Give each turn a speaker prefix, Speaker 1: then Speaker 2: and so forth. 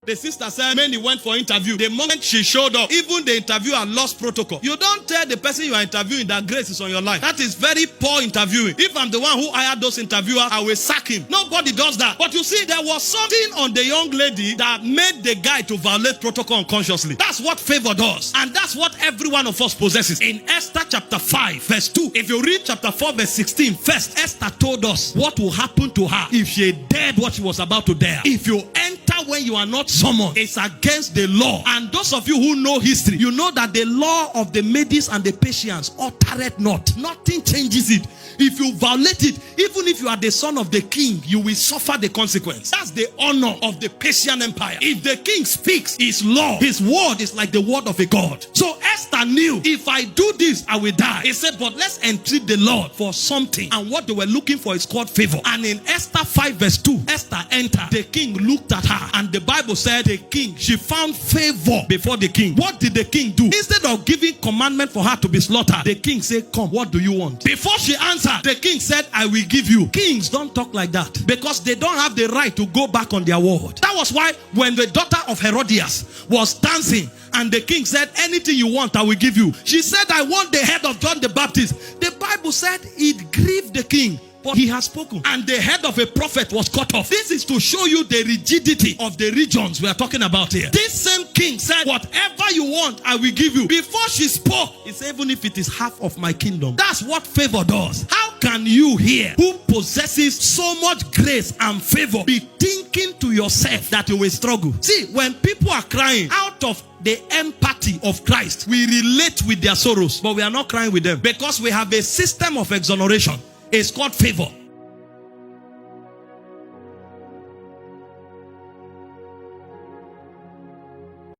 Speaker 1: The sister said many went for interview. The moment she showed up, even the interviewer lost protocol. You don't tell the person you are interviewing that grace is on your life. That is very poor interviewing. If I'm the one who hired those interviewers, I will sack him. Nobody does that. But you see, there was something on the young lady that made the guy to violate protocol unconsciously. That's what favor does. And that's what every one of us possesses. In Esther chapter 5 verse 2, if you read chapter 4 verse 16, first Esther told us what will happen to her if she dared what she was about to dare. If you enter when you are not summoned, it's against the law. And those of you who know history, you know that the law of the Medes and the Persians uttereth not. Nothing changes it. If you violate it, even if you are the son of the king, you will suffer the consequence. That's the honor of the Persian Empire. If the king speaks his law, his word is like the word of a god. So Esther knew, if I do this, I will die. He said, but let's entreat the Lord for something. And what they were looking for is called favor. And in Esther 5 verse 2, Esther entered. The king looked at her. And the Bible said the king, she found favor before the king. What did the king do? Instead of giving commandment for her to be slaughtered, the king said, come, what do you want? Before she answered, the king said, I will give you. Kings don't talk like that because they don't have the right to go back on their word. That was why when the daughter of Herodias was dancing and the king said, anything you want, I will give you. She said, I want the head of John the Baptist. The Bible said it grieved the king. But he has spoken. And the head of a prophet was cut off. This is to show you the rigidity of the regions we are talking about here. This same king said, whatever you want, I will give you. Before she spoke, he said, even if it is half of my kingdom. That's what favor does. How can you here, who possesses so much grace and favor, be thinking to yourself that you will struggle? See, when people are crying out of the empathy of Christ, we relate with their sorrows, but we are not crying with them because we have a system of exoneration. It's called favor.